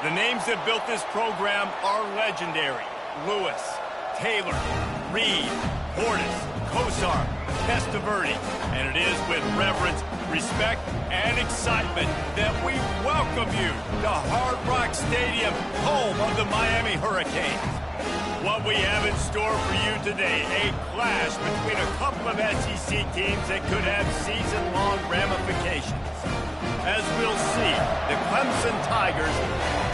The names that built this program are legendary. Lewis, Taylor, Reed, Portis, Kosar, Testaverde. And it is with reverence, respect, and excitement that we welcome you to Hard Rock Stadium, home of the Miami Hurricanes. What we have in store for you today, a clash between a couple of SEC teams that could have season-long ramifications. As we'll see, the Clemson Tigers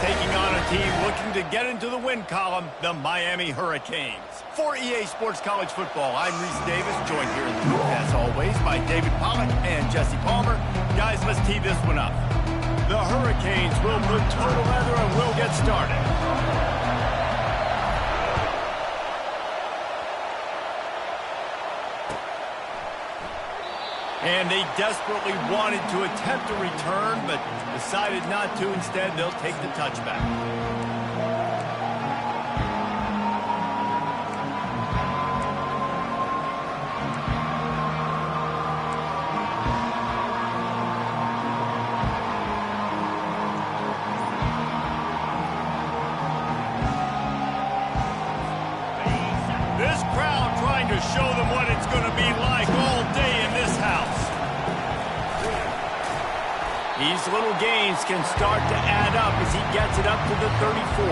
taking on a team looking to get into the win column, the Miami Hurricanes. For EA Sports College Football, I'm Reese Davis, joined here in the booth, as always, by David Pollack and Jesse Palmer. Guys, let's tee this one up. The Hurricanes will put total leather and we'll get started. And they desperately wanted to attempt a return, but decided not to. Instead, they'll take the touchback. This crowd trying to show them what it's going to be like all day in this house. These little gains can start to add up as he gets it up to the 34.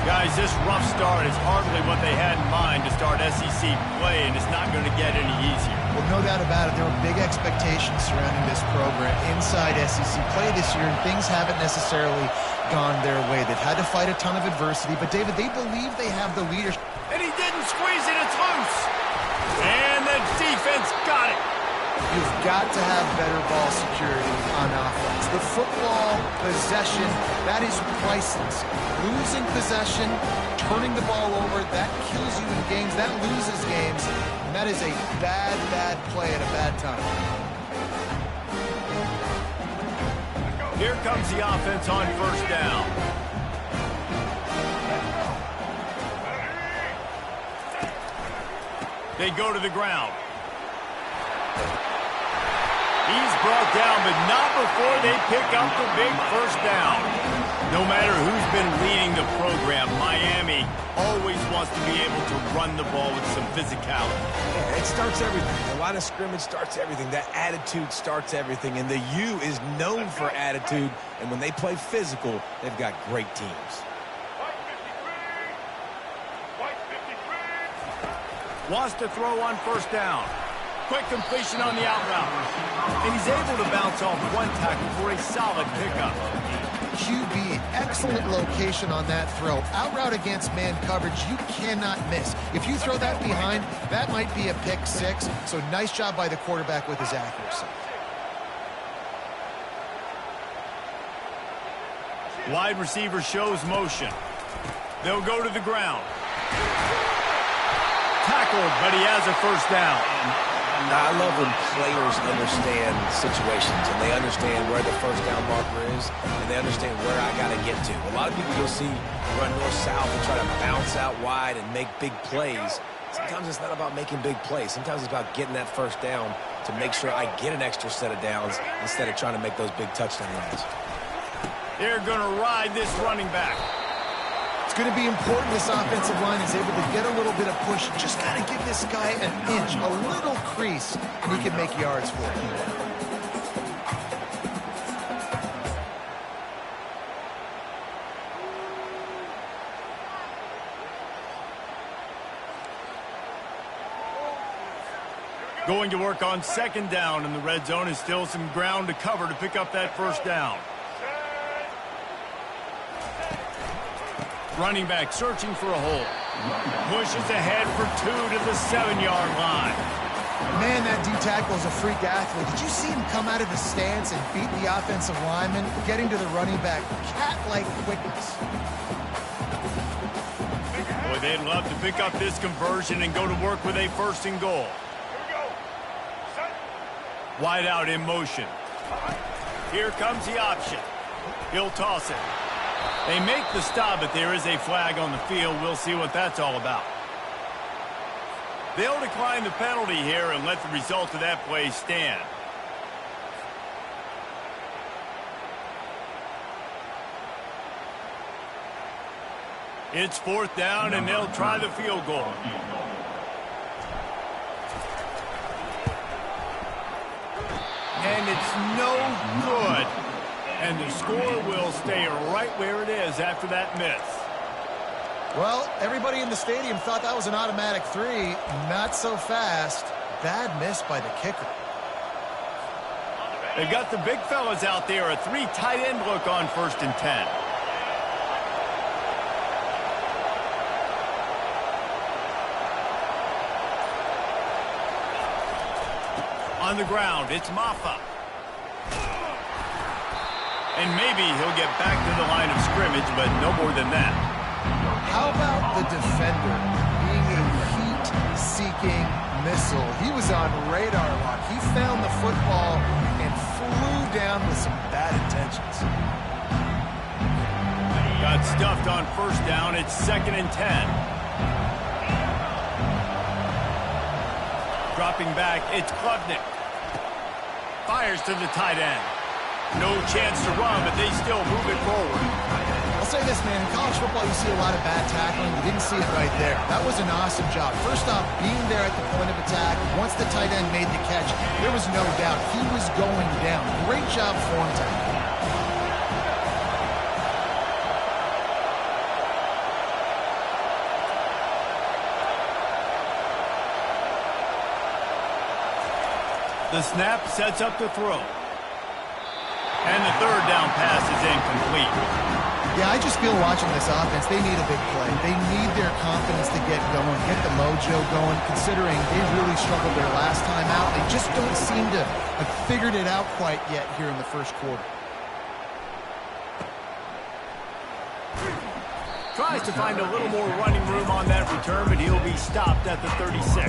Guys, this rough start is hardly what they had in mind to start SEC play, and it's not going to get any easier. Well, no doubt about it. There were big expectations surrounding this program inside SEC play this year, and things haven't necessarily gone their way. They've had to fight a ton of adversity, but, David, they believe they have the leadership. And he didn't squeeze it. It's loose. And the defense got it. You've got to have better ball security on offense. The football possession, that is priceless. Losing possession, turning the ball over, that kills you in games, that loses games, and that is a bad, bad play at a bad time. Here comes the offense on first down. They go to the ground. He's brought down, but not before they pick up the big first down. No matter who's been leading the program, Miami always wants to be able to run the ball with some physicality. It starts everything. The line of scrimmage starts everything. That attitude starts everything. And the U is known for attitude. And when they play physical, they've got great teams. Wants to throw on first down. Quick completion on the out route. And he's able to bounce off one tackle for a solid pickup. QB, excellent location on that throw. Out route against man coverage, you cannot miss. If you throw that behind, that might be a pick six. So nice job by the quarterback with his accuracy. Wide receiver shows motion. They'll go to the ground. Tackled, but he has a first down. I love when players understand situations and they understand where the first down marker is and they understand where I got to get to. A lot of people you'll see run north-south and try to bounce out wide and make big plays. Sometimes it's not about making big plays. Sometimes it's about getting that first down to make sure I get an extra set of downs instead of trying to make those big touchdown runs. They're going to ride this running back. It's going to be important this offensive line is able to get a little bit of push. Just got to give this guy an inch, a little crease, and he can make yards for it. Going to work on second down, and the red zone is still some ground to cover to pick up that first down. Running back searching for a hole. Pushes ahead for 2 to the 7-yard line. Man, that D-tackle is a freak athlete. Did you see him come out of the stance and beat the offensive lineman, getting to the running back? Cat-like quickness. Boy, they'd love to pick up this conversion and go to work with a first and goal. Wide out in motion. Here comes the option. He'll toss it. They make the stop, but there is a flag on the field. We'll see what that's all about. They'll decline the penalty here and let the result of that play stand. It's 4th down, and they'll try the field goal. And it's no good. And the score will stay right where it is after that miss. Well, everybody in the stadium thought that was an automatic 3. Not so fast. Bad miss by the kicker. They've got the big fellas out there. A 3 tight end look on 1st and 10. On the ground, it's Maffa. And maybe he'll get back to the line of scrimmage, but no more than that. How about the defender being a heat-seeking missile? He was on radar lock. He found the football and flew down with some bad intentions. Got stuffed on 1st down. It's 2nd and 10. Dropping back, it's Klubnik. Fires to the tight end. No chance to run, but they still move it forward. I'll say this, man. In college football, you see a lot of bad tackling. You didn't see it right there. That was an awesome job. First off, being there at the point of attack. Once the tight end made the catch, there was no doubt he was going down. Great job form tackling. The snap sets up the throw. And the 3rd down pass is incomplete. Yeah, I just feel watching this offense, they need a big play. They need their confidence to get going, get the mojo going, considering they really struggled their last time out. They just don't seem to have figured it out quite yet here in the 1st quarter. Tries to find a little more running room on that return, but he'll be stopped at the 36.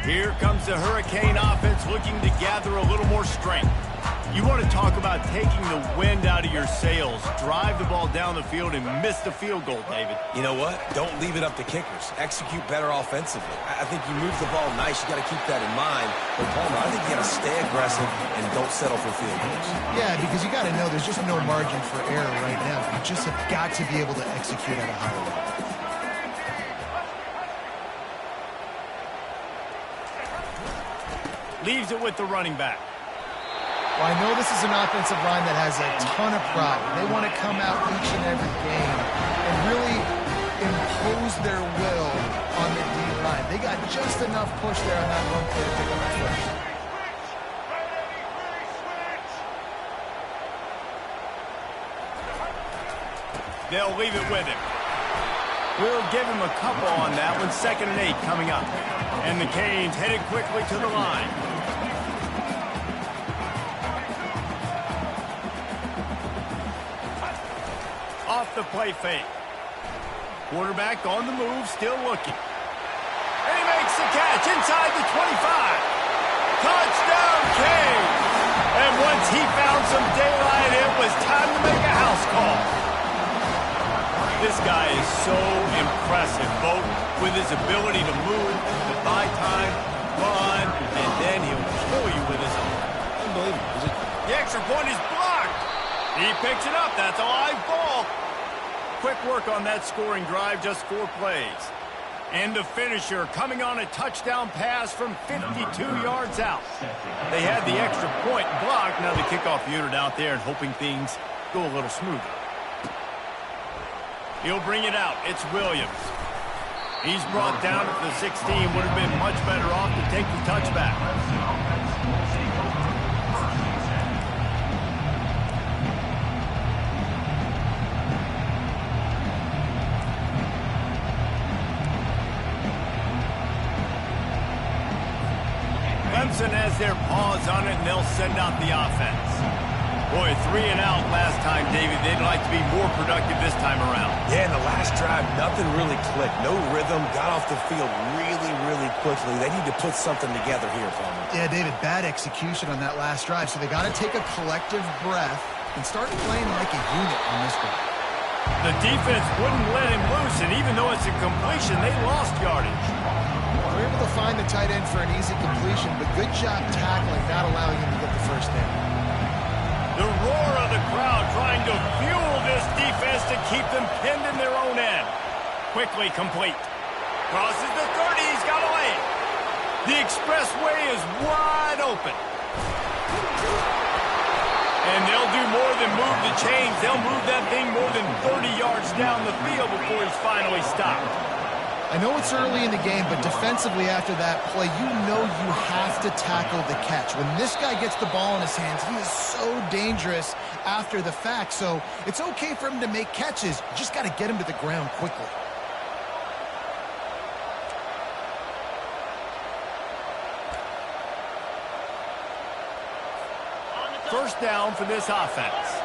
Here comes the Hurricane offense looking to gather a little more strength. You want to talk about taking the wind out of your sails. Drive the ball down the field and miss the field goal, David. You know what? Don't leave it up to kickers. Execute better offensively. I think you move the ball nice. You got to keep that in mind. But, Palmer, I think you got to stay aggressive and don't settle for field goals. Yeah, because you got to know there's just no margin for error right now. You just have got to be able to execute at a high level. Leaves it with the running back. Well, I know this is an offensive line that has a ton of pride. They want to come out each and every game and really impose their will on the D-line. They got just enough push there on that run play to pick up the first. They'll leave it with him. We'll give him a couple on that one. 2nd and 8 coming up. And the Canes headed quickly to the line. Off the play fake. Quarterback on the move, still looking. And he makes the catch inside the 25. Touchdown, Canes! And once he found some daylight, it was time to make a house call. This guy is so impressive, both with his ability to move, to buy time, run, and then he'll kill you with his own. Unbelievable. The extra point is blocked. He picks it up. That's a live ball. Quick work on that scoring drive, just 4 plays. And the finisher coming on a touchdown pass from 52 yards out. They had the extra point blocked. Now the kickoff unit out there and hoping things go a little smoother. He'll bring it out. It's Williams. He's brought down at the 16. Would have been much better off to take the touchback. Clemson has their paws on it, and they'll send out the offense. Boy, 3 and out last time, David. They'd like to be more productive this time around. Yeah, in the last drive, nothing really clicked. No rhythm, got off the field really, really quickly. They need to put something together here, Palmer. Yeah, David, bad execution on that last drive, so they got to take a collective breath and start playing like a unit on this one. The defense wouldn't let him loose, and even though it's a completion, they lost yardage. They're able to find the tight end for an easy completion, but good job tackling, not allowing him to get the first down. The roar of the crowd trying to fuel this defense to keep them pinned in their own end. Quickly complete. Crosses the 30, he's got a lane. The expressway is wide open. And they'll do more than move the chains. They'll move that thing more than 30 yards down the field before he's finally stopped. I know it's early in the game, but defensively after that play, you know you have to tackle the catch. When this guy gets the ball in his hands, he is so dangerous after the fact. So it's okay for him to make catches. You just got to get him to the ground quickly. First down for this offense.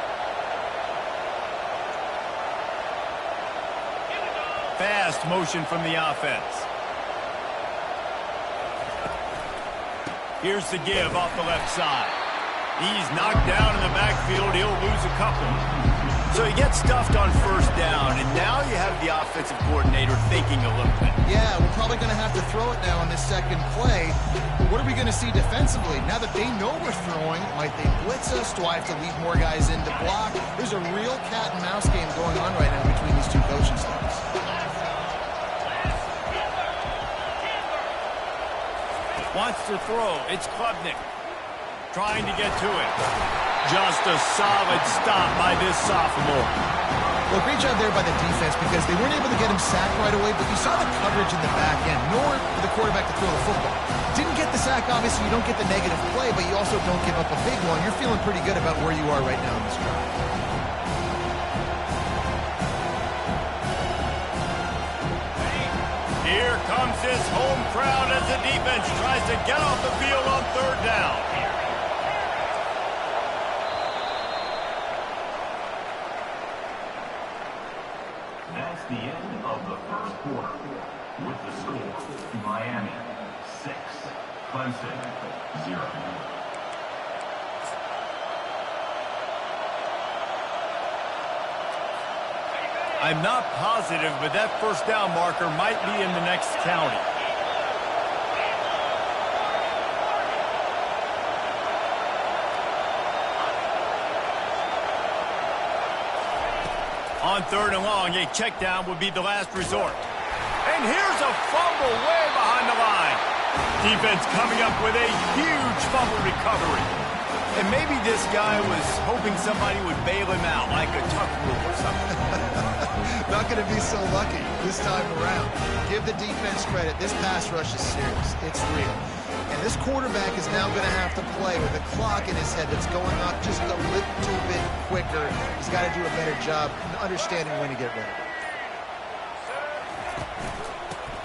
Fast motion from the offense. Here's the give off the left side. He's knocked down in the backfield. He'll lose a couple. So he gets stuffed on first down, and now you have the offensive coordinator thinking a little bit. Yeah, we're probably going to have to throw it now on this second play. But what are we going to see defensively? Now that they know we're throwing, might they blitz us? Do I have to leave more guys in to block? There's a real cat and mouse game going on right now between these two coaching staffs. Wants to throw. It's Klubnik. Trying to get to it. Just a solid stop by this sophomore. Well, great job there by the defense because they weren't able to get him sacked right away, but you saw the coverage in the back end, nor for the quarterback to throw the football. Didn't get the sack, obviously. You don't get the negative play, but you also don't give up a big one. You're feeling pretty good about where you are right now in this drive. Here comes this home crowd as the defense tries to get off the field on third down. That's the end of the first quarter. With the score, Miami 6, Clemson 0. I'm not positive, but that first down marker might be in the next county. On third and long, a check down would be the last resort. And here's a fumble way behind the line. Defense coming up with a huge fumble recovery. And maybe this guy was hoping somebody would bail him out, like a tuck rule or something. Not going to be so lucky this time around. Give the defense credit. This pass rush is serious. It's real. And this quarterback is now going to have to play with a clock in his head that's going up just a little bit quicker. He's got to do a better job understanding when to get ready.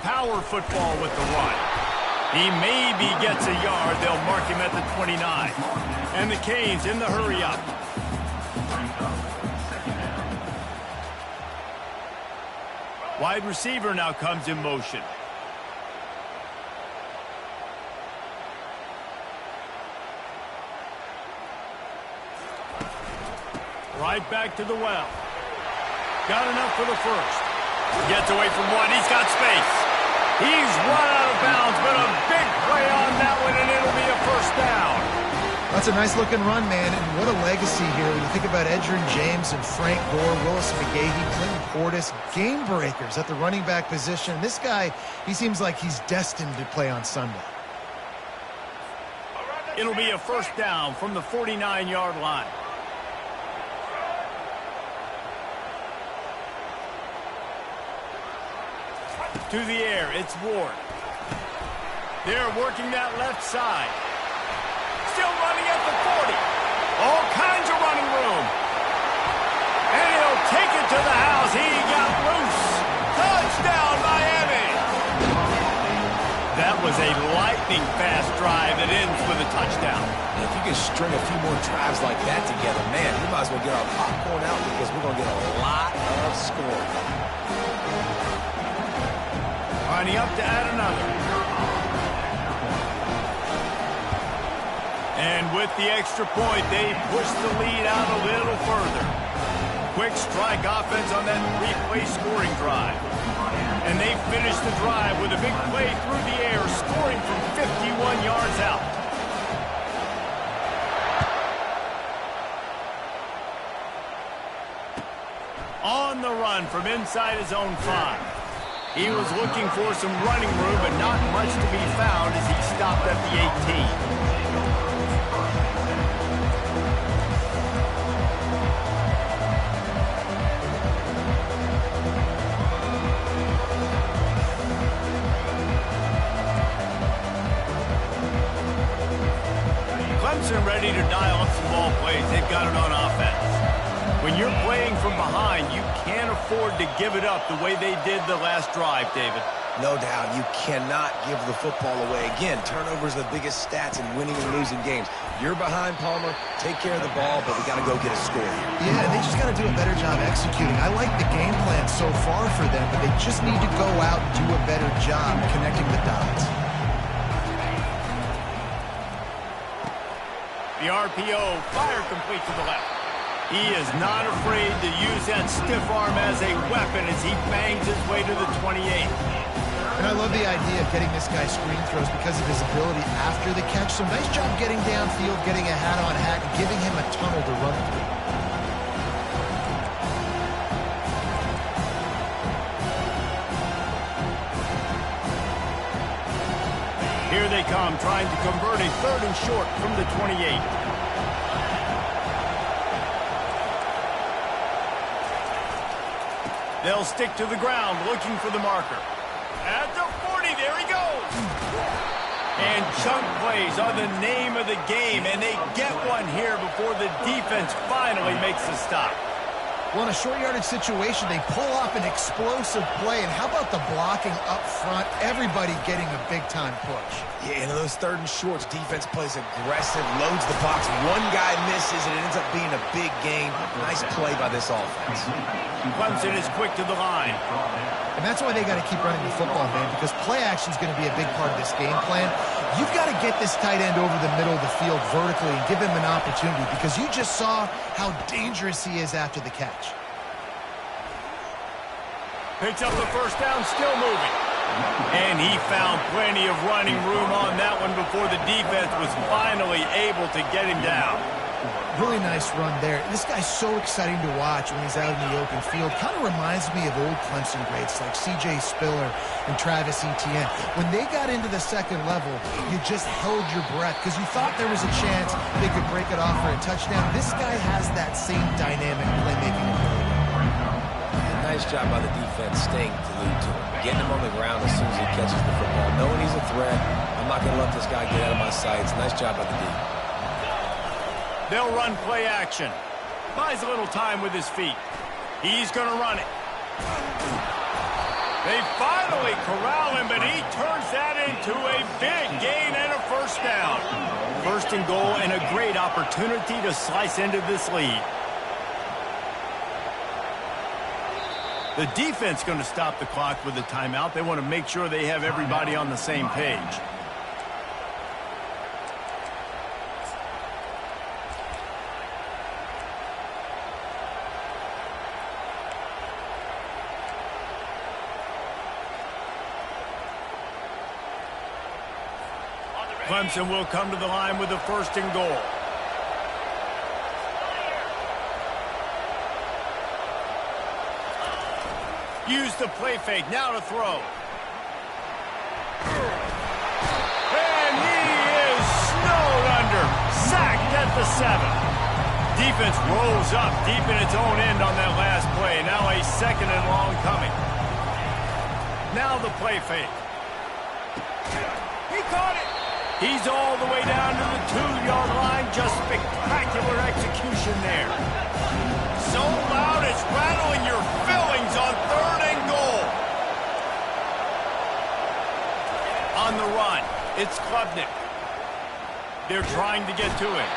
Power football with the run. He maybe gets a yard. They'll mark him at the 29. And the Canes in the hurry up. Wide receiver now comes in motion. Right back to the well. Got enough for the first. Gets away from one. He's got space. He's run out of bounds, but a big play on that one, and it'll be a first down. That's a nice-looking run, man, and what a legacy here. When you think about Edgerrin James and Frank Gore, Willis McGahee, Clinton Portis, game breakers at the running back position. This guy, he seems like he's destined to play on Sunday. It'll be a first down from the 49-yard line. To the air, it's Ward. They're working that left side. Still running at the 40. All kinds of running room. And he'll take it to the house. He got loose. Touchdown, Miami. That was a lightning-fast drive that ends with a touchdown. And if you can string a few more drives like that together, man, we might as well get our popcorn out because we're going to get a lot of scoring. Lining up to add another. And with the extra point, they push the lead out a little further. quick strike offense on that three-play scoring drive. And they finished the drive with a big play through the air, scoring from 51 yards out. On the run from inside his own 5. He was looking for some running room, but not much to be found as he stopped at the 18. Clemson ready to dial up some ball plays. They've got it on offense. When you're playing from behind, you can't afford to give it up the way they did the last drive, David. No doubt. You cannot give the football away. Again, turnovers are the biggest stats in winning and losing games. You're behind, Palmer. Take care of the ball, but we got to go get a score here. Yeah, they just got to do a better job executing. I like the game plan so far for them, but they just need to go out and do a better job connecting the dots. The RPO, fire complete to the left. He is not afraid to use that stiff arm as a weapon as he bangs his way to the 28. And I love the idea of getting this guy screen throws because of his ability after the catch. So nice job getting downfield, getting a hat-on-hat, and giving him a tunnel to run through. Here they come, trying to convert a 3rd and short from the 28. They'll stick to the ground, looking for the marker. At the 40, there he goes! And chunk plays are the name of the game, and they get one here before the defense finally makes the stop. Well, in a short yardage situation, they pull off an explosive play. And how about the blocking up front? Everybody getting a big-time push. Yeah, and those 3rd and shorts, defense plays aggressive, loads the box. One guy misses, and it ends up being a big gain. Nice play by this offense. Clemson is quick to the line. And that's why they got to keep running the football, man, because play action is going to be a big part of this game plan. You've got to get this tight end over the middle of the field vertically and give him an opportunity because you just saw how dangerous he is after the catch. Picks up the first down, still moving. And he found plenty of running room on that one before the defense was finally able to get him down. Really nice run there. This guy's so exciting to watch when he's out in the open field. Kind of reminds me of old Clemson greats like C.J. Spiller and Travis Etienne. When they got into the second level, you just held your breath because you thought there was a chance they could break it off for a touchdown. This guy has that same dynamic playmaking ability. Nice job by the defense staying glued to him. Getting him on the ground as soon as he catches the football. Knowing he's a threat, I'm not going to let this guy get out of my sights. Nice job by the defense. They'll run play action. Buys a little time with his feet. He's going to run it. They finally corral him, but he turns that into a big gain and a first down. 1st and goal and a great opportunity to slice into this lead. The defense going to stop the clock with a timeout. They want to make sure they have everybody on the same page. Clemson will come to the line with the 1st and goal. Use the play fake, now to throw. And he is snowed under, sacked at the 7. Defense rolls up deep in its own end on that last play. Now a 2nd and long coming. Now the play fake. He caught it. He's all the way down to the 2-yard line. Just spectacular execution there. So loud it's rattling your fillings on 3rd and goal. On the run, it's Klubnik. They're trying to get to him.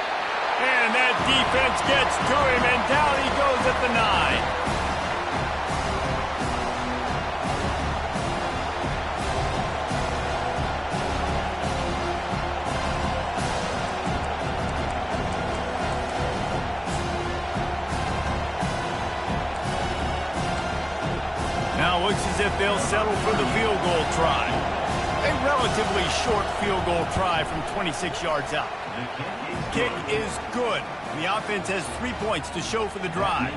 And that defense gets to him, and down he goes at the 9. settle for the field goal try. A relatively short field goal try from 26 yards out. Kick is good. The offense has 3 points to show for the drive.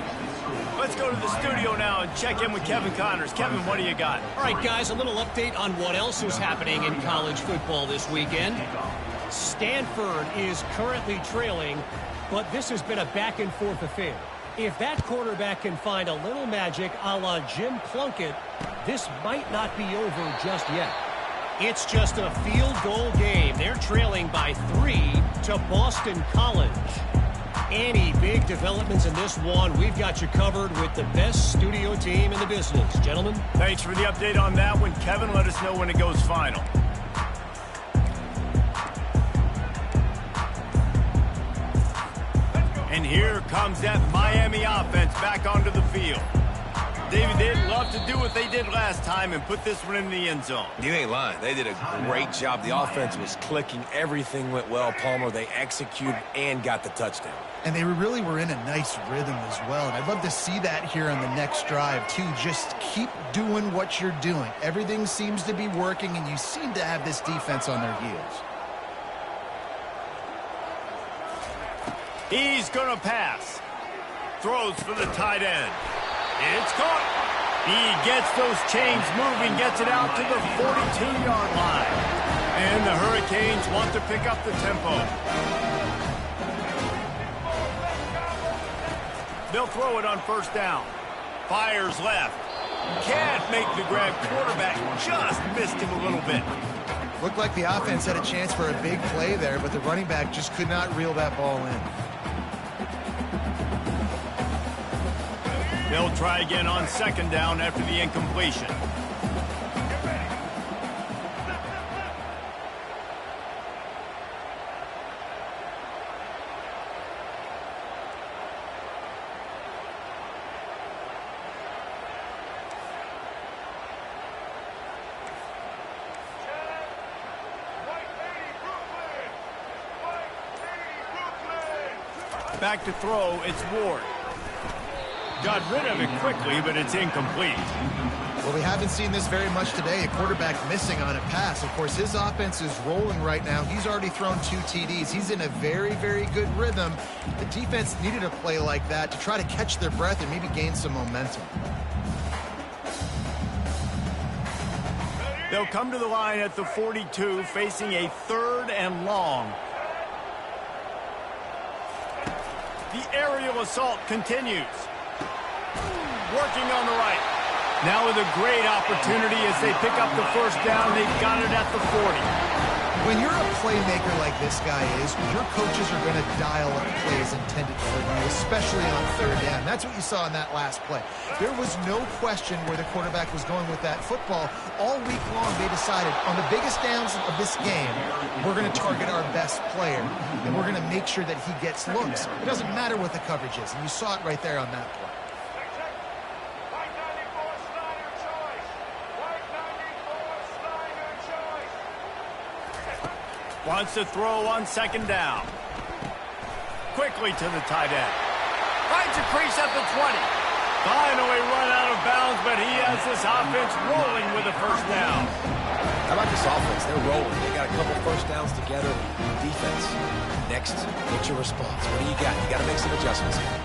Let's go to the studio now and check in with Kevin Connors. Kevin, what do you got? All right, guys, a little update on what else is happening in college football this weekend. Stanford is currently trailing, but this has been a back-and-forth affair. If that quarterback can find a little magic a la Jim Plunkett, this might not be over just yet. It's just a field goal game. They're trailing by 3 to Boston College. Any big developments in this one, we've got you covered with the best studio team in the business. Gentlemen? Thanks for the update on that one. Kevin, let us know when it goes final. And here comes that Miami offense back onto the field. David, they'd love to do what they did last time and put this one in the end zone. You ain't lying. They did a great job. The offense was clicking. Everything went well, Palmer. They executed and got the touchdown. And they really were in a nice rhythm as well. And I'd love to see that here on the next drive, too. Just keep doing what you're doing. Everything seems to be working, and you seem to have this defense on their heels. He's going to pass. Throws for the tight end. It's caught. He gets those chains moving, gets it out to the 42-yard line. And the Hurricanes want to pick up the tempo. They'll throw it on first down. Fires left. Can't make the grab. Quarterback just missed him a little bit. Looked like the offense had a chance for a big play there, but the running back just could not reel that ball in. They'll try again on second down after the incompletion. Back to throw, it's Ward. Got rid of it quickly, but it's incomplete. Well, we haven't seen this very much today. A quarterback missing on a pass. Of course, his offense is rolling right now. He's already thrown 2 TDs. He's in a very, very good rhythm. The defense needed a play like that to try to catch their breath and maybe gain some momentum. They'll come to the line at the 42, facing a 3rd and long. The aerial assault continues. Working on the right. Now with a great opportunity as they pick up the first down. They've got it at the 40. When you're a playmaker like this guy is, your coaches are going to dial up plays intended for you, especially on 3rd down. That's what you saw in that last play. There was no question where the quarterback was going with that football. All week long, they decided on the biggest downs of this game, we're going to target our best player, and we're going to make sure that he gets looks. It doesn't matter what the coverage is, and you saw it right there on that play. Wants to throw on second down. Quickly to the tight end. Finds a crease at the 20. Finally run out of bounds, but he has this offense rolling with a first down. How about this offense? They're rolling. They got a couple first downs together. Defense. Next, what's your response? What do you got? You got to make some adjustments here.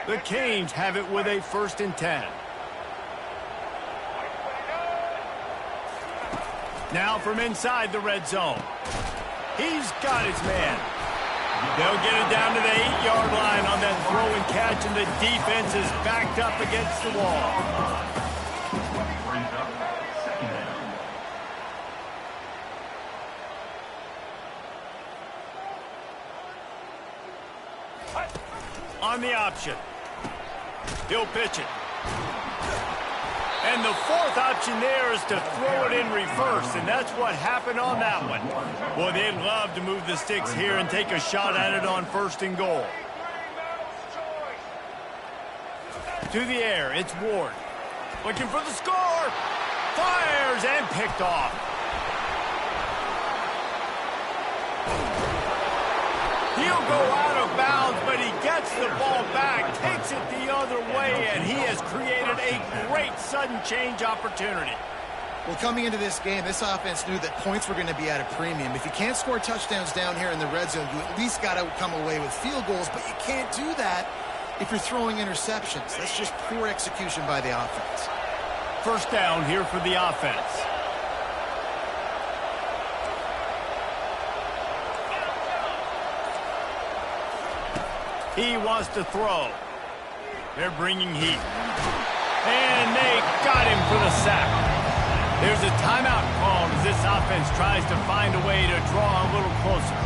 The Canes have it with a 1st and 10. Now from inside the red zone. He's got his man. They'll get it down to the 8-yard line on that throw and catch, and the defense is backed up against the wall. On the option. He'll pitch it. And the 4th option there is to throw it in reverse, and that's what happened on that one. Boy, they'd love to move the sticks here and take a shot at it on 1st and goal. To the air, it's Ward. Looking for the score. Fires and picked off. He'll go out of bounds, but he gets the ball back, takes it the other way, and he has created a great sudden change opportunity. Well, coming into this game, this offense knew that points were going to be at a premium. If you can't score touchdowns down here in the red zone, you at least got to come away with field goals, but you can't do that if you're throwing interceptions. That's just poor execution by the offense. First down here for the offense. He wants to throw. They're bringing heat. And they got him for the sack. There's a timeout called as this offense tries to find a way to draw a little closer.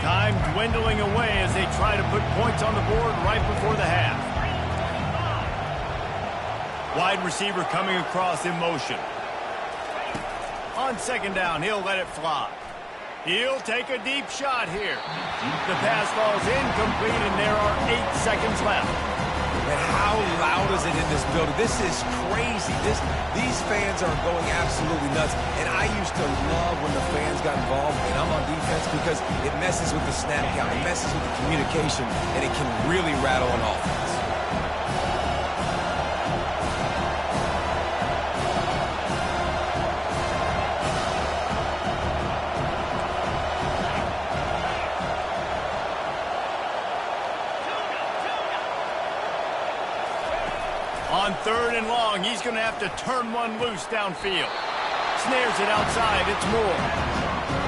Time dwindling away as they try to put points on the board right before the half. Wide receiver coming across in motion. On second down, he'll let it fly. He'll take a deep shot here. The pass falls incomplete, and there are 8 seconds left. And how loud is it in this building? This is crazy. These fans are going absolutely nuts. And I used to love when the fans got involved, and I'm on defense, because it messes with the snap count. It messes with the communication, and it can really rattle an offense. On third and long, he's going to have to turn one loose downfield. Snares it outside. It's Moore.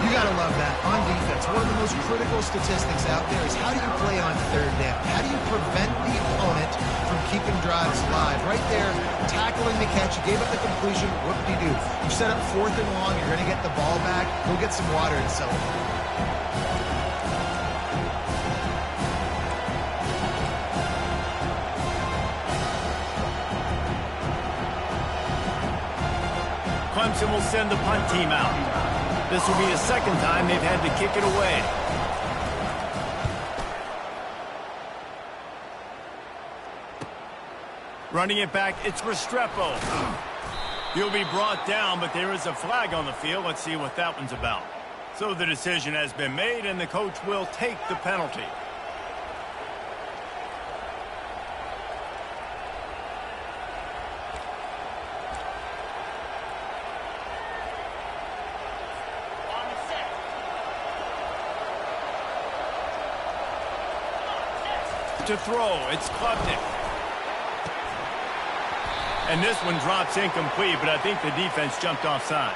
You got to love that. On defense, one of the most critical statistics out there is how do you play on third down? How do you prevent the opponent from keeping drives alive? Right there, tackling the catch. You gave up the completion. What did you do? You set up fourth and long. You're going to get the ball back. Go get some water and celebrate. Clemson will send the punt team out. This will be the second time they've had to kick it away. Running it back, it's Restrepo. He'll be brought down, but there is a flag on the field. Let's see what that one's about. So the decision has been made, and the coach will take the penalty. To throw, it's Klubnik. And this one drops incomplete, but I think the defense jumped offside.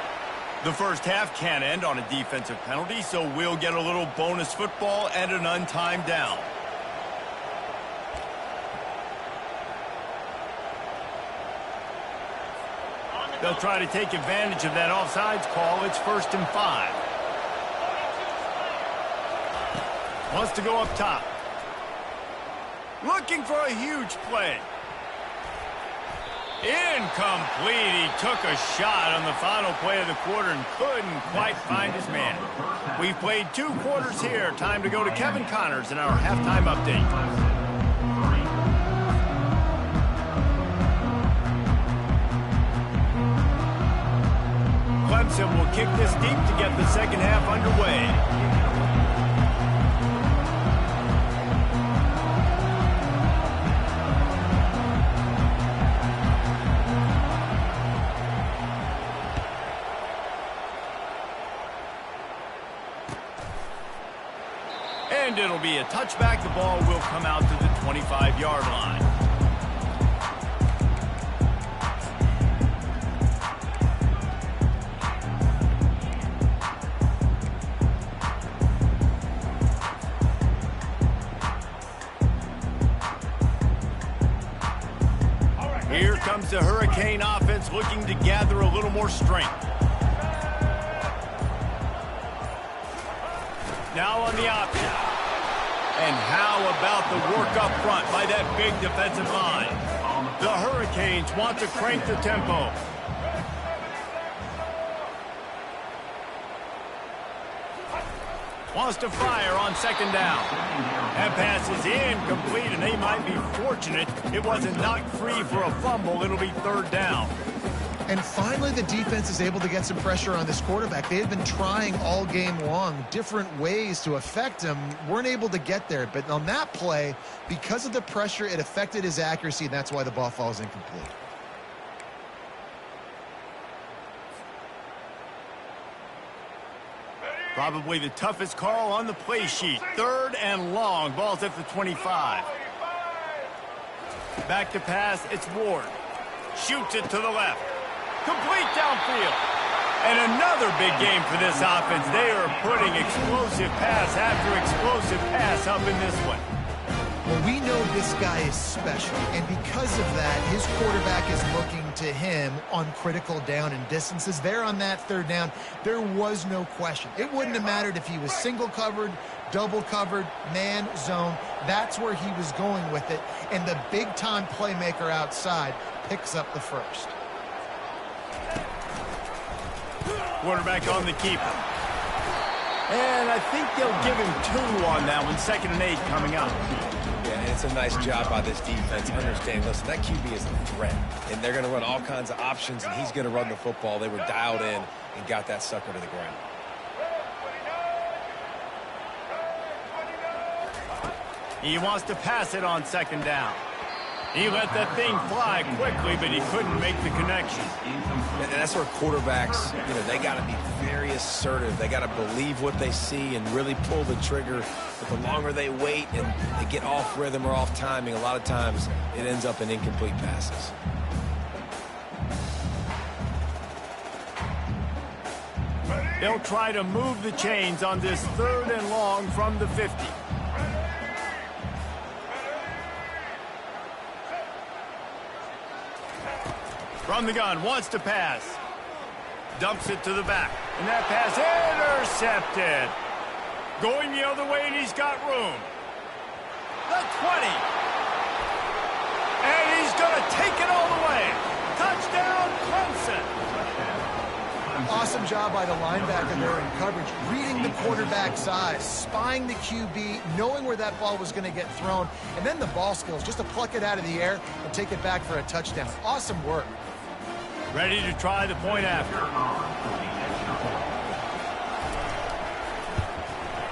The first half can end on a defensive penalty, so we'll get a little bonus football and an untimed down. They'll try to take advantage of that offsides call. It's 1st and 5. Wants to go up top. Looking for a huge play. Incomplete. He took a shot on the final play of the quarter and couldn't quite find his man. We've played 2 quarters here. Time to go to Kevin Connors in our halftime update. Clemson will kick this deep to get the second half underway. And it'll be a touchback. The ball will come out to the 25-yard line. Here comes the Hurricane offense looking to gather a little more strength. Now on the option. And how about the work up front by that big defensive line? The Hurricanes want to crank the tempo. Wants to fire on second down. That pass is incomplete, and they might be fortunate it wasn't knocked free for a fumble. It'll be third down. And finally, the defense is able to get some pressure on this quarterback. They had been trying all game long different ways to affect him. Weren't able to get there. But on that play, because of the pressure, it affected his accuracy, and that's why the ball falls incomplete. Probably the toughest call on the play sheet. Third and long. Ball's at the 25. Back to pass. It's Ward. Shoots it to the left. Complete downfield. And another big game for this offense. They are putting explosive pass after explosive pass up in this one. Well, we know this guy is special, and because of that, his quarterback is looking to him on critical down and distances. There on that third down, there was no question. It wouldn't have mattered if he was single covered, double covered, man, zone. That's where he was going with it, and the big-time playmaker outside picks up the first. Quarterback on the keeper. And I think they'll give him 2 on that one. 2nd and 8 coming up. Yeah, and it's a nice job by this defense understanding, listen, that QB is a threat. And they're going to run all kinds of options, and he's going to run the football. They were dialed in and got that sucker to the ground. He wants to pass it on 2nd down. He let that thing fly quickly, but he couldn't make the connection. And that's where quarterbacks, they got to be very assertive. They got to believe what they see and really pull the trigger. But the longer they wait and they get off rhythm or off timing, a lot of times it ends up in incomplete passes. They'll try to move the chains on this 3rd and long from the 50. From the gun, wants to pass. Dumps it to the back. And that pass intercepted. Going the other way, and he's got room. The 20. And he's going to take it all the way. Touchdown, Clemson. Awesome job by the linebacker there in coverage, reading the quarterback's eyes, spying the QB, knowing where that ball was going to get thrown, and then the ball skills, just to pluck it out of the air and take it back for a touchdown. Awesome work. Ready to try the point after.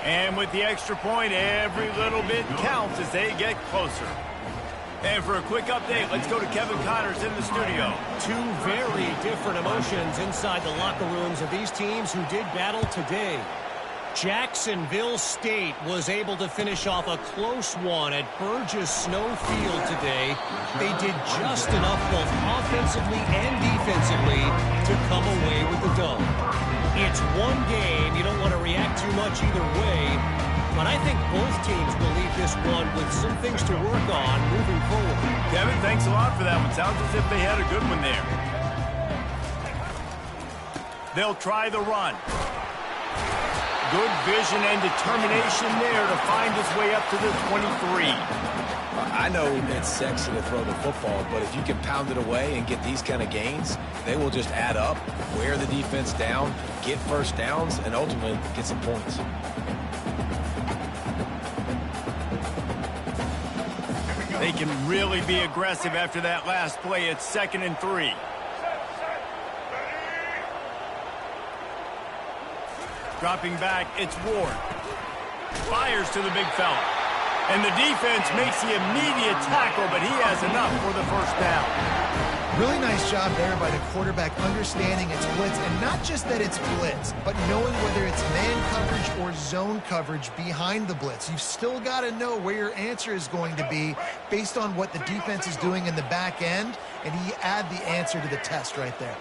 And with the extra point, every little bit counts as they get closer. And for a quick update, let's go to Kevin Connors in the studio. 2 very different emotions inside the locker rooms of these teams who did battle today. Jacksonville State was able to finish off a close one at Burgess Snow Field today. They did just enough both offensively and defensively to come away with the dub. It's one game. You don't want to react too much either way. But I think both teams will leave this one with some things to work on moving forward. Kevin, thanks a lot for that one. Sounds as if they had a good one there. They'll try the run. Good vision and determination there to find his way up to the 23. I know it's sexy to throw the football, but if you can pound it away and get these kind of gains, they will just add up, wear the defense down, get first downs, and ultimately get some points. They can really be aggressive after that last play. It's 2nd and 3. Dropping back, it's Ward. Fires to the big fella. And the defense makes the immediate tackle, but he has enough for the first down. Really nice job there by the quarterback understanding it's blitz, and not just that it's blitz, but knowing whether it's man coverage or zone coverage behind the blitz. You've still got to know where your answer is going to be based on what the defense is doing in the back end, and he add the answer to the test right there.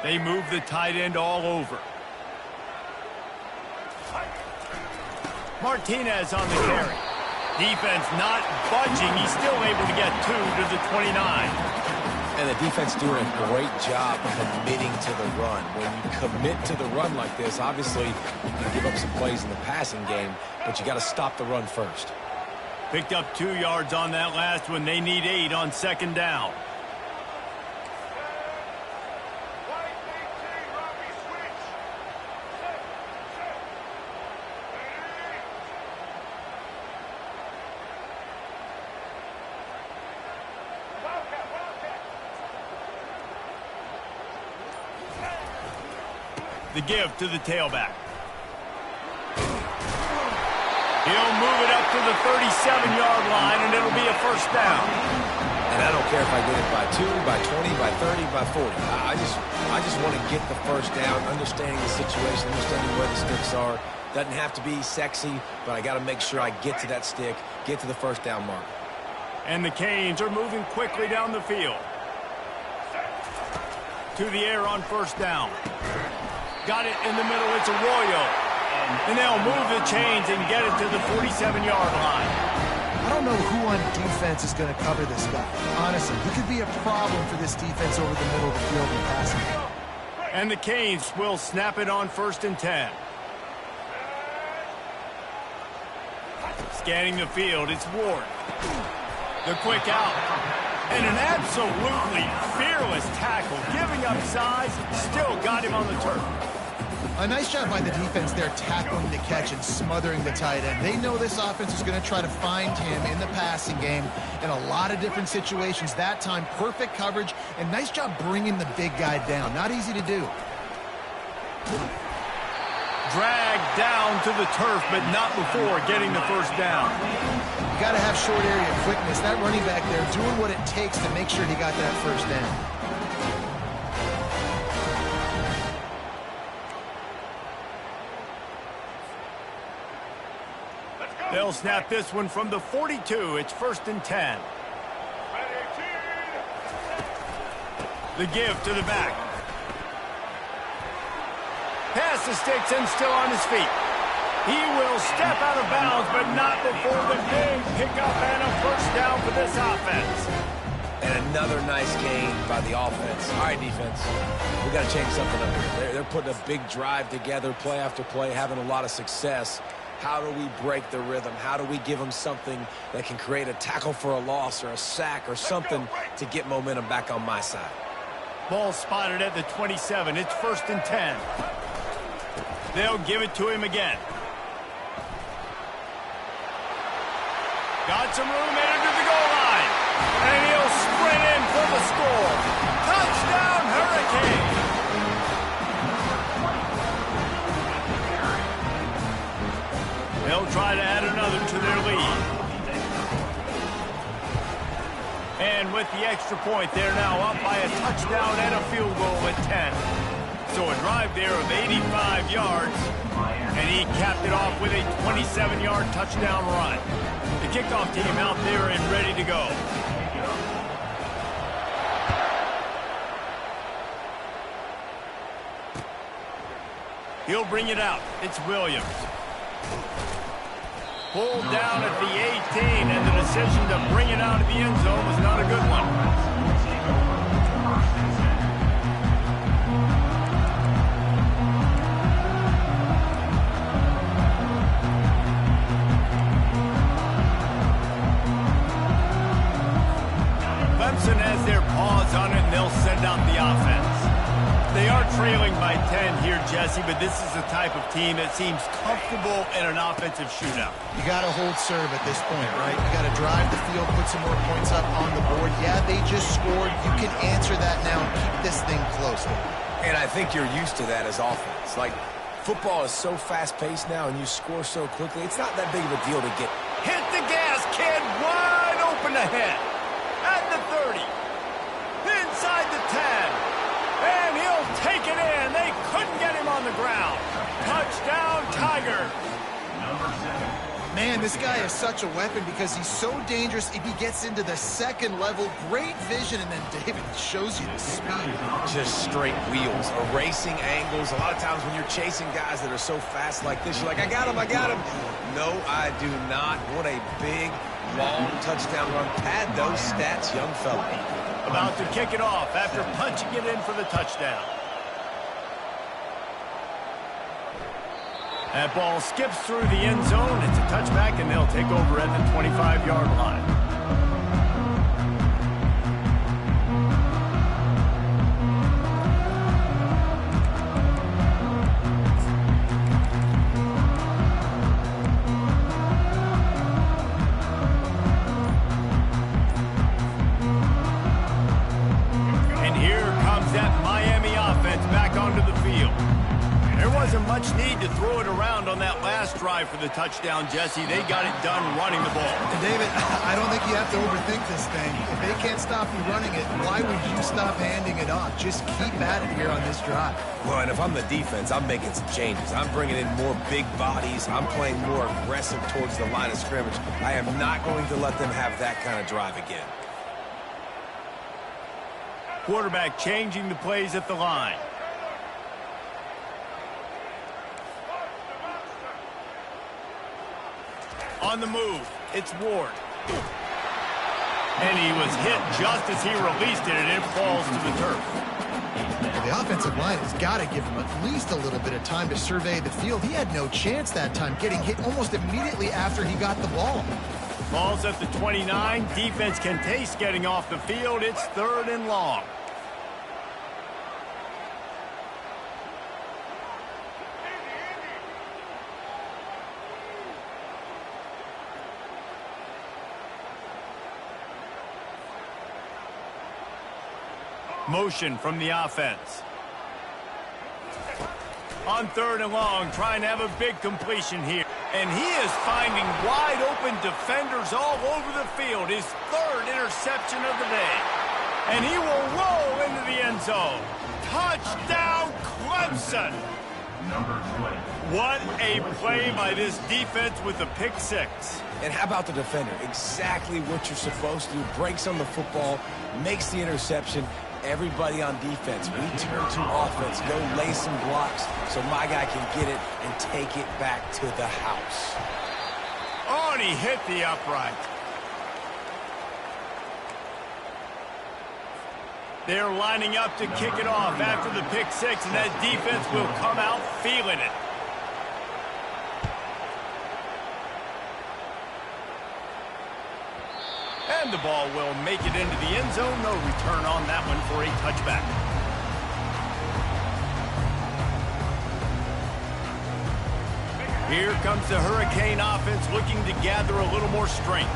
They move the tight end all over. Martinez on the carry. Defense not budging. He's still able to get 2 to the 29. And the defense doing a great job committing to the run. When you commit to the run like this, obviously you can give up some plays in the passing game, but you got to stop the run first. Picked up 2 yards on that last one. They need 8 on 2nd down. The give to the tailback. He'll move it up to the 37-yard line, and it'll be a first down. And I don't care if I get it by 2, by 20, by 30, by 40. I just want to get the first down, understanding the situation, understanding where the sticks are. Doesn't have to be sexy, but I got to make sure I get to that stick, get to the first down mark. And the Canes are moving quickly down the field. To the air on first down. Got it in the middle. It's Arroyo. And they'll move the chains and get it to the 47-yard line. I don't know who on defense is going to cover this guy. Honestly, he could be a problem for this defense over the middle of the field in passing. And the Canes will snap it on 1st and 10. Scanning the field, it's Ward. The quick out. And an absolutely fearless tackle. Giving up size, still got him on the turf. A nice job by the defense there, tackling the catch and smothering the tight end. They know this offense is going to try to find him in the passing game in a lot of different situations. That time, perfect coverage, and nice job bringing the big guy down. Not easy to do. Dragged down to the turf, but not before getting the first down. You got to have short area quickness. That running back there doing what it takes to make sure he got that first down. They'll snap this one from the 42. It's 1st and 10. The give to the back. Pass the sticks and still on his feet. He will step out of bounds, but not before the big pickup and a first down for this offense. And another nice gain by the offense. All right, defense, we got to change something up here. They're putting a big drive together, play after play, having a lot of success. How do we break the rhythm? How do we give them something that can create a tackle for a loss or a sack or something to get momentum back on my side? Ball spotted at the 27. It's 1st and 10. They'll give it to him again. Got some room headed to the goal line. And he'll sprint in for the score. Touchdown, Hurricane! They'll try to add another to their lead. And with the extra point, they're now up by a touchdown and a field goal at 10. So a drive there of 85 yards, and he capped it off with a 27-yard touchdown run. The kickoff team out there and ready to go. He'll bring it out. It's Williams. Pulled down at the 18, and the decision to bring it out of the end zone was not a good one. Clemson has their paws on it, and they'll send out the offense. They are trailing by 10 here, Jesse, but this is the type of team that seems comfortable in an offensive shootout. You got to hold serve at this point, right? You got to drive the field, put some more points up on the board. Yeah, they just scored. You can answer that now and keep this thing close. And I think you're used to that as offense. Like, football is so fast-paced now and you score so quickly, it's not that big of a deal to get. Hit the gas, kid, wide open ahead. At the 30. Inside the 10. And he'll take it in. They couldn't get him on the ground. Touchdown, Tiger. Man, this guy is such a weapon because he's so dangerous. If he gets into the second level, great vision, and then David shows you the speed. Just straight wheels, erasing angles. A lot of times when you're chasing guys that are so fast like this, you're like, I got him, I got him. No, I do not. What a big, long touchdown run. Pad those stats, young fella. About to kick it off after punching it in for the touchdown. That ball skips through the end zone. It's a touchback, and they'll take over at the 25-yard line. And here comes that Miami offense back onto the field. wasn't much need to throw it around on that last drive for the touchdown, Jesse. They got it done running the ball. And David, I don't think you have to overthink this thing. If they can't stop you running it, why would you stop handing it off? Just keep at it here on this drive. Well, and if I'm the defense, I'm making some changes. I'm bringing in more big bodies. I'm playing more aggressive towards the line of scrimmage. I am not going to let them have that kind of drive again. Quarterback changing the plays at the line. On the move, it's Ward. And he was hit just as he released it, and it falls to the turf. The offensive line has got to give him at least a little bit of time to survey the field. He had no chance that time, getting hit almost immediately after he got the ball. Ball's at the 29. Defense can taste getting off the field. It's 3rd and long. Motion from the offense. On 3rd and long, trying to have a big completion here. And he is finding wide open defenders all over the field. His 3rd interception of the day. And he will roll into the end zone. Touchdown, Clemson! Number 20. What a play by this defense with the pick 6. And how about the defender? Exactly what you're supposed to do. Breaks on the football, makes the interception. Everybody on defense, we turn to offense. Go lay some blocks so my guy can get it and take it back to the house. Oh, and he hit the upright. They're lining up to kick it off after the pick 6, and that defense will come out feeling it. And the ball will make it into the end zone. No return on that one for a touchback. Here comes the Hurricane offense looking to gather a little more strength.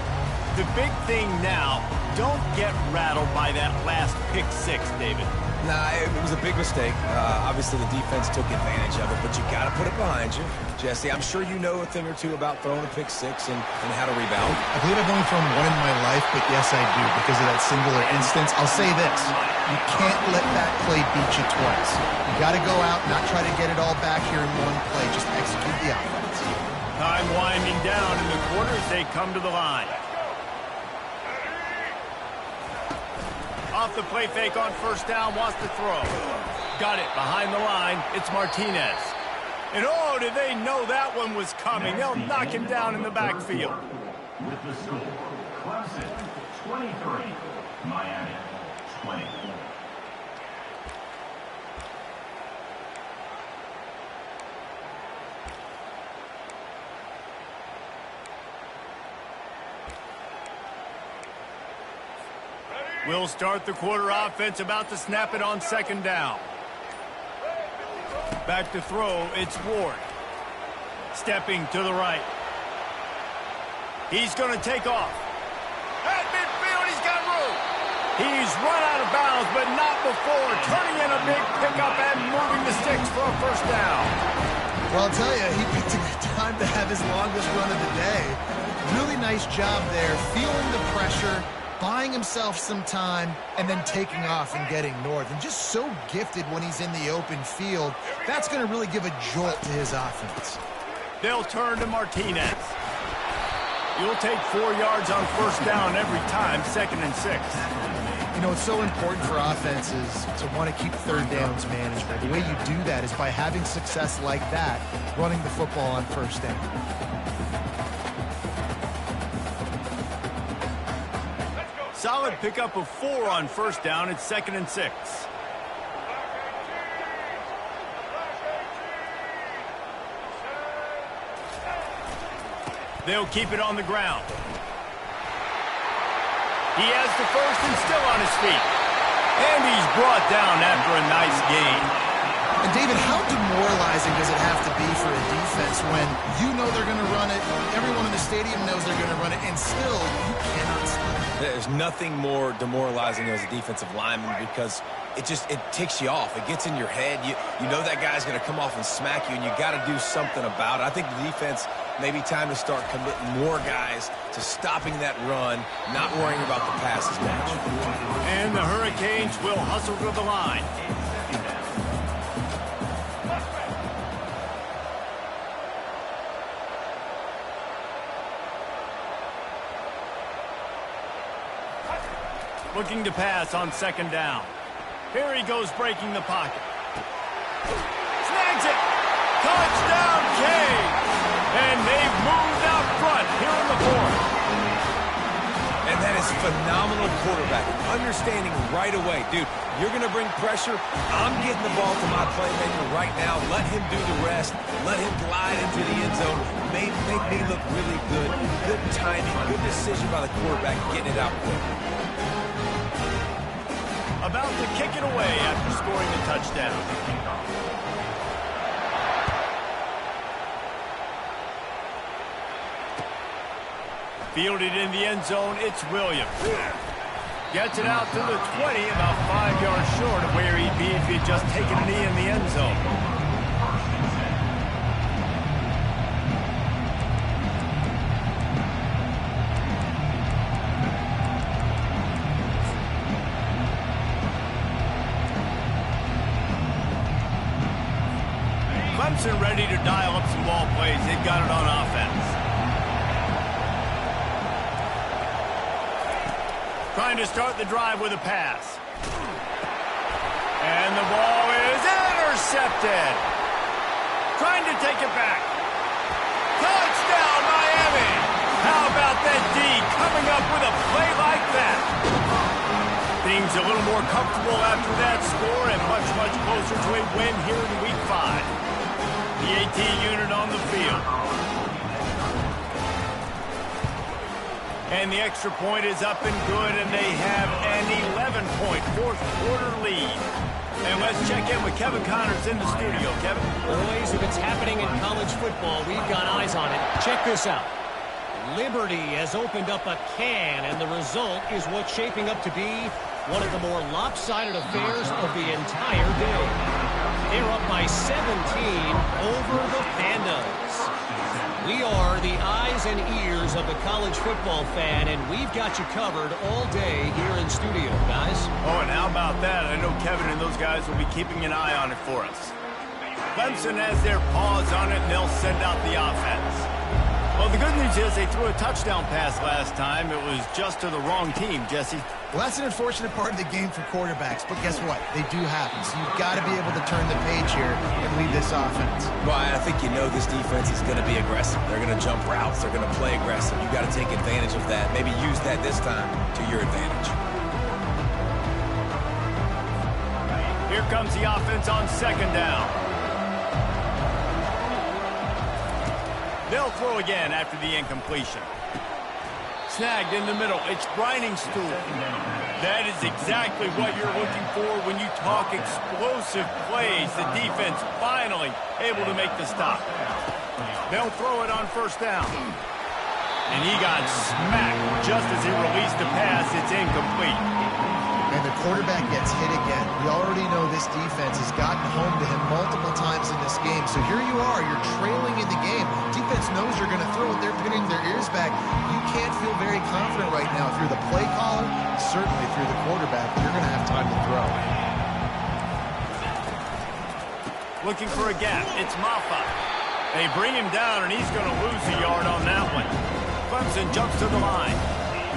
The big thing now, don't get rattled by that last pick 6, David. Nah, it was a big mistake. Obviously, the defense took advantage of it, but you got to put it behind you. Jesse, I'm sure you know a thing or two about throwing a pick 6 and how to rebound. I believe I've only thrown one in my life, but yes, I do, because of that singular instance. I'll say this. You can't let that play beat you twice. You got to go out, not try to get it all back here in one play. Just execute the offense. Time winding down in the quarter as they come to the line. Off the play fake on 1st down, wants to throw. Got it behind the line. It's Martinez. And oh, did they know that one was coming? They'll knock him down in the backfield. With the score, Clemson 23, Miami 20. We'll start the quarter offense, about to snap it on 2nd down. Back to throw, it's Ward. Stepping to the right. He's going to take off. At midfield, he's got room. He's run out of bounds, but not before turning in a big pickup and moving the sticks for a 1st down. Well, I'll tell you, he picked a good time to have his longest run of the day. Really nice job there, feeling the pressure, buying himself some time, and then taking off and getting north. And just so gifted when he's in the open field. That's going to really give a jolt to his offense. They'll turn to Martinez. You'll take 4 yards on 1st down every time, 2nd and 6. You know, it's so important for offenses to want to keep 3rd downs manageable. The way you do that is by having success like that, running the football on 1st down. Solid pickup of 4 on 1st down. It's 2nd and 6. They'll keep it on the ground. He has the 1st and still on his feet. And he's brought down after a nice gain. And David, how demoralizing does it have to be for a defense when you know they're going to run it, everyone in the stadium knows they're going to run it, and still you cannot stop it? There's nothing more demoralizing as a defensive lineman because it ticks you off. It gets in your head. You know that guy's going to come off and smack you, and you got to do something about it. I think the defense maybe time to start committing more guys to stopping that run, not worrying about the passes much. And the Hurricanes will hustle to the line. Looking to pass on second down. Here he goes breaking the pocket. Snags it. Touchdown, Canes. And they've moved out front here in the fourth. And that is phenomenal quarterback. Understanding right away, dude, you're going to bring pressure. I'm getting the ball to my playmaker right now. Let him do the rest. Let him glide into the end zone. Make me look really good. Good timing. Good decision by the quarterback getting it out quick. About to kick it away after scoring the touchdown. Fielded in the end zone, it's Williams. Gets it out to the 20, about 5 yards short of where he'd be if he'd just taken a knee in the end zone. Clemson ready to dial up some ball plays. They've got it on offense. Trying to start the drive with a pass. And the ball is intercepted. Trying to take it back. Touchdown, Miami. How about that D coming up with a play like that? Things a little more comfortable after that score and much, much closer to a win here in Week 5. The AT unit on the field. And the extra point is up and good, and they have an 11-point fourth-quarter lead. And let's check in with Kevin Connors in the studio. Kevin? Boys, if it's happening in college football, we've got eyes on it. Check this out. Liberty has opened up a can, and the result is what's shaping up to be one of the more lopsided affairs of the entire day. They're up by 17 over the Pandas. We are the eyes and ears of the college football fan, and we've got you covered all day here in studio, guys. Oh, and how about that? I know Kevin and those guys will be keeping an eye on it for us. Clemson has their paws on it, and they'll send out the offense. Well, the good news is they threw a touchdown pass last time. It was just to the wrong team, Jesse. Well, that's an unfortunate part of the game for quarterbacks, but guess what? They do happen, so you've got to be able to turn the page here and lead this offense. Well, I think you know this defense is going to be aggressive. They're going to jump routes. They're going to play aggressive. You've got to take advantage of that. Maybe use that this time to your advantage. Here comes the offense on second down. They'll throw again after the incompletion. Snagged in the middle. It's Briningstool. That is exactly what you're looking for when you talk explosive plays. The defense finally able to make the stop. They'll throw it on first down. And he got smacked just as he released the pass. It's incomplete. And the quarterback gets hit again. We already know this defense has gotten home to him multiple times in this game. So here you are, you're trailing in the game. Defense knows you're going to throw it. They're pinning their ears back. You can't feel very confident right now through the play caller, certainly through the quarterback. You're going to have time to throw. Looking for a gap. It's Maffa. They bring him down, and he's going to lose a yard on that one. Clemson jumps to the line.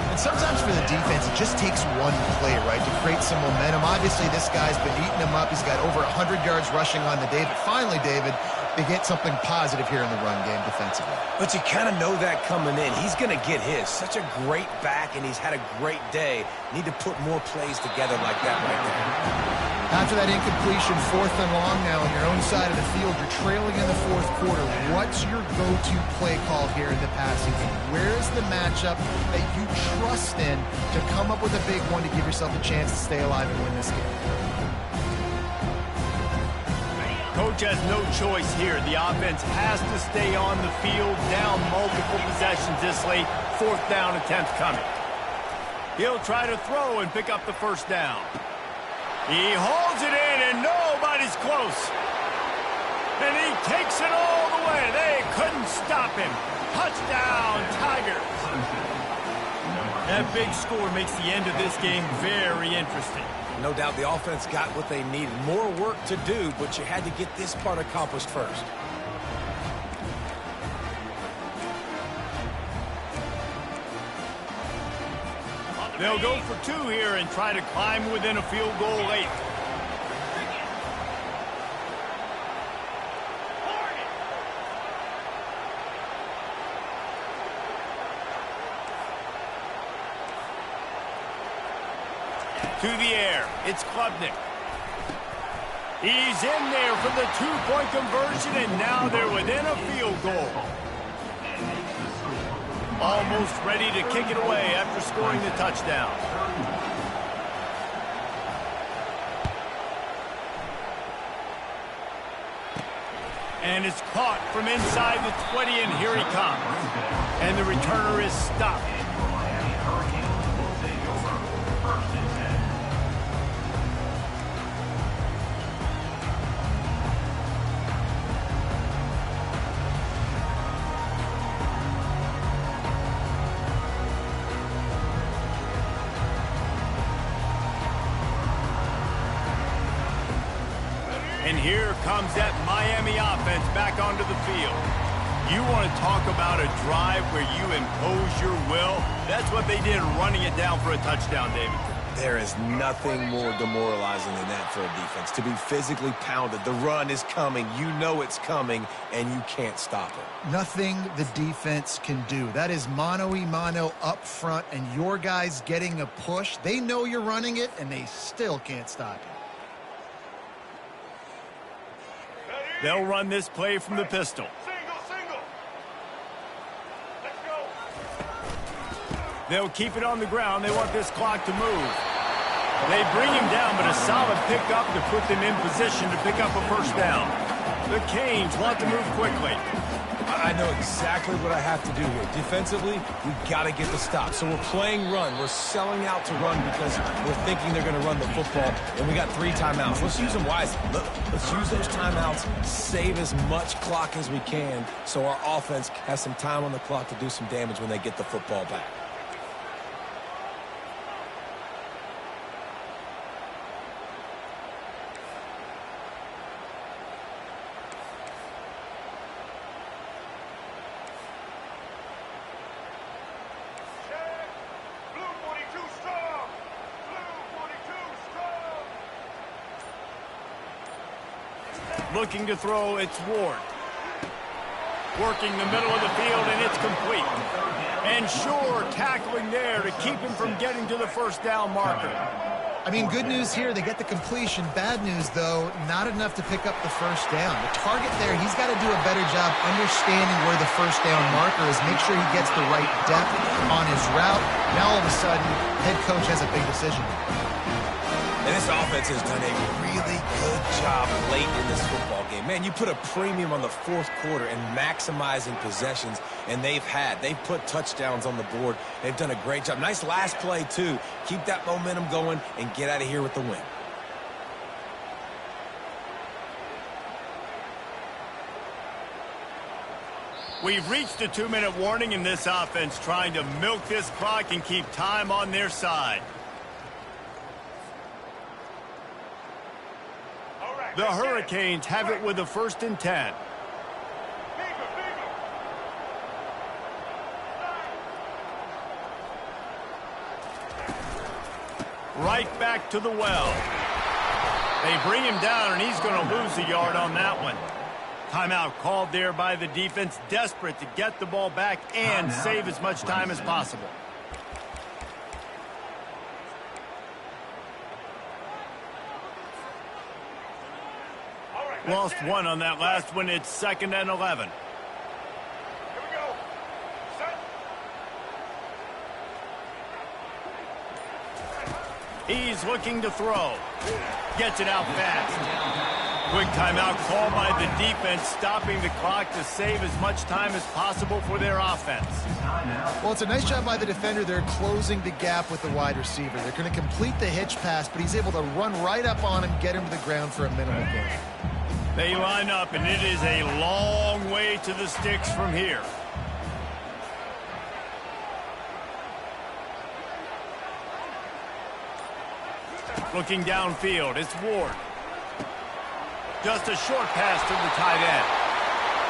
And sometimes for the defense, it just takes one play, right, to create some momentum. Obviously, this guy's been eating him up. He's got over 100 yards rushing on the day. But finally, David, they get something positive here in the run game defensively. But you kind of know that coming in. He's going to get his. Such a great back, and he's had a great day. Need to put more plays together like that right there. After that incompletion, 4th and long now on your own side of the field, you're trailing in the 4th quarter. What's your go-to play call here in the passing game? Where is the matchup that you trust in to come up with a big one to give yourself a chance to stay alive and win this game? Coach has no choice here. The offense has to stay on the field, down multiple possessions this late. 4th down attempt coming. He'll try to throw and pick up the first down. He holds it in, and nobody's close. And he takes it all the way. They couldn't stop him. Touchdown, Tigers. That big score makes the end of this game very interesting. No doubt the offense got what they needed. More work to do, but you had to get this part accomplished first. They'll go for two here and try to climb within a field goal late. To the air, it's Klubnik. He's in there for the two-point conversion, and now they're within a field goal. Almost ready to kick it away after scoring the touchdown. And it's caught from inside the 20, and here he comes. And the returner is stopped. And here comes that Miami offense back onto the field. You want to talk about a drive where you impose your will? That's what they did, running it down for a touchdown, David. There is nothing more demoralizing than that for a defense. To be physically pounded, the run is coming, you know it's coming, and you can't stop it. Nothing the defense can do. That is mano-a-mano up front, and your guys getting a push. They know you're running it, and they still can't stop it. They'll run this play from the pistol. Single. Let's go. They'll keep it on the ground. They want this clock to move. They bring him down, but a solid pickup to put them in position to pick up a first down. The Canes want to move quickly. I know exactly what I have to do here. Defensively, we've got to get the stop. So we're playing run. We're selling out to run because we're thinking they're going to run the football, and we got 3 timeouts. Let's use them wisely. Let's use those timeouts, save as much clock as we can so our offense has some time on the clock to do some damage when they get the football back. Looking to throw, it's Ward. Working the middle of the field, and it's complete. And Shore tackling there to keep him from getting to the first down marker. I mean, good news here, they get the completion. Bad news, though, not enough to pick up the first down. The target there, he's got to do a better job understanding where the first down marker is, make sure he gets the right depth on his route. Now, all of a sudden, head coach has a big decision. And this offense has done a really good job late in this football game. Man, you put a premium on the fourth quarter and maximizing possessions, and they've put touchdowns on the board. They've done a great job. Nice last play, too. Keep that momentum going and get out of here with the win. We've reached a 2-minute warning in this offense, trying to milk this clock and keep time on their side. The Hurricanes have it with a 1st and 10. Right back to the well. They bring him down, and he's going to lose a yard on that one. Timeout called there by the defense, desperate to get the ball back and save as much time as possible. Lost one on that last one. It's 2nd and 11. Here we go. Set. He's looking to throw. Gets it out fast. Quick timeout called by the defense, stopping the clock to save as much time as possible for their offense. Well, it's a nice job by the defender. They're closing the gap with the wide receiver. They're going to complete the hitch pass, but he's able to run right up on him, get him to the ground for a minimal gain. They line up, and it is a long way to the sticks from here. Looking downfield, it's Ward. Just a short pass to the tight end.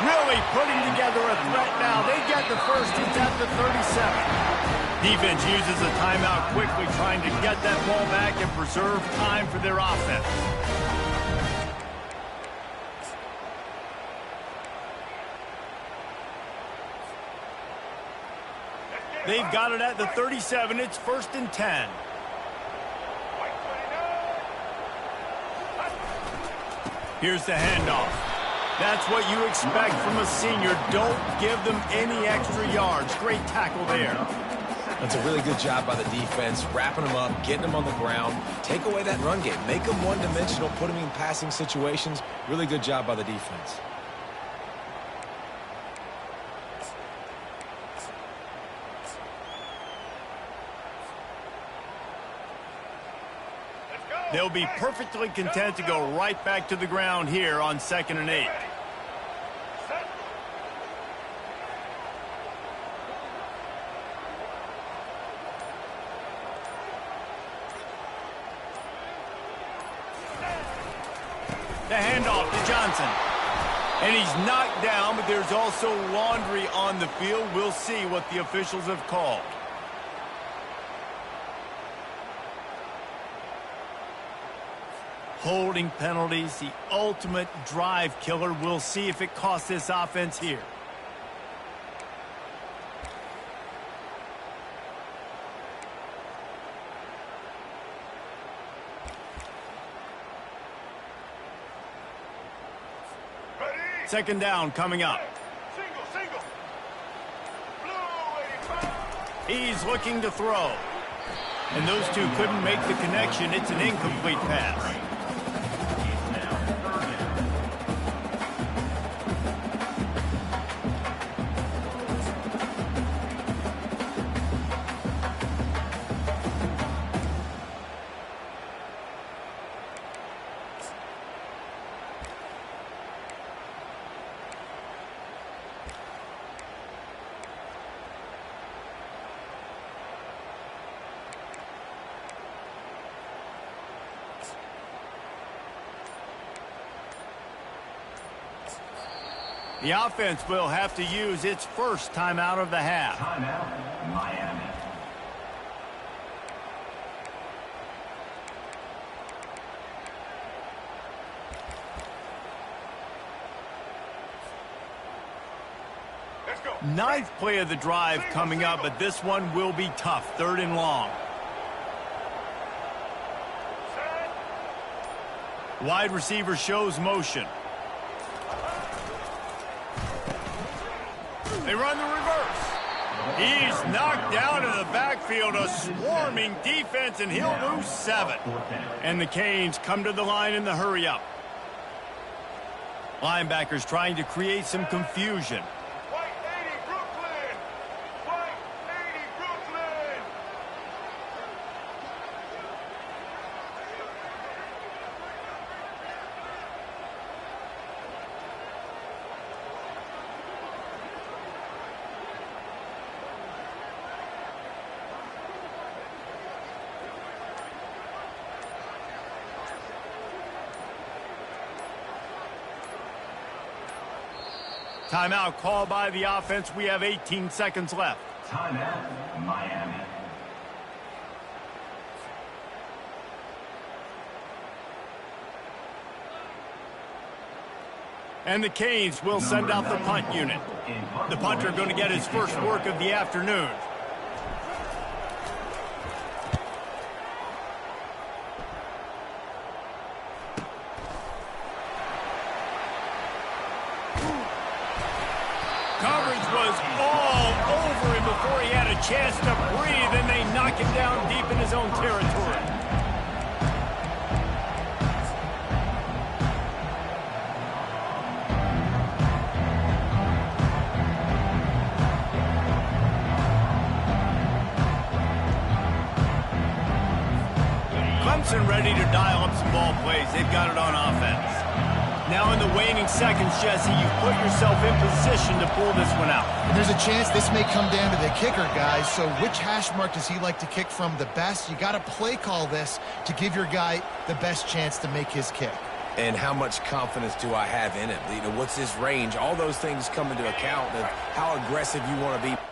Really putting together a threat now. They get the first. It's at the 37. Defense uses a timeout quickly, trying to get that ball back and preserve time for their offense. They've got it at the 37. It's 1st and 10. Here's the handoff. That's what you expect from a senior. Don't give them any extra yards. Great tackle there. That's a really good job by the defense, wrapping them up, getting them on the ground. Take away that run game. Make them one-dimensional, put them in passing situations. Really good job by the defense. They'll be perfectly content to go right back to the ground here on 2nd and 8. The handoff to Johnson. And he's knocked down, but there's also laundry on the field. We'll see what the officials have called. Holding penalties, the ultimate drive killer. We'll see if it costs this offense here. Ready? 2nd down coming up. Single. He's looking to throw. And those two couldn't make the connection. It's an incomplete pass. The offense will have to use its first timeout of the half. Timeout, Miami. Let's go. 9th play of the drive coming up, but this one will be tough. 3rd and long. Wide receiver shows motion. They run the reverse. He's knocked down in the backfield, a swarming defense, and he'll lose 7. And the Canes come to the line in the hurry-up. Linebackers trying to create some confusion. White 80, Brooklyn! White 80, Brooklyn! Timeout called by the offense. We have 18 seconds left. Timeout, Miami. And the Canes will send out the punt unit. The punter going to get his first work of the afternoon. Coverage was all over him before he had a chance to breathe, and they knock him down deep in his own territory. Alerts and ready to dial up some ball plays. They've got it on offense. Now in the waning seconds, Jesse, you've put yourself in position to pull this one out. And there's a chance this may come down to the kicker, guys. So which hash mark does he like to kick from the best? You got to play call this to give your guy the best chance to make his kick. And how much confidence do I have in it? You know, what's his range? All those things come into account of how aggressive you want to be.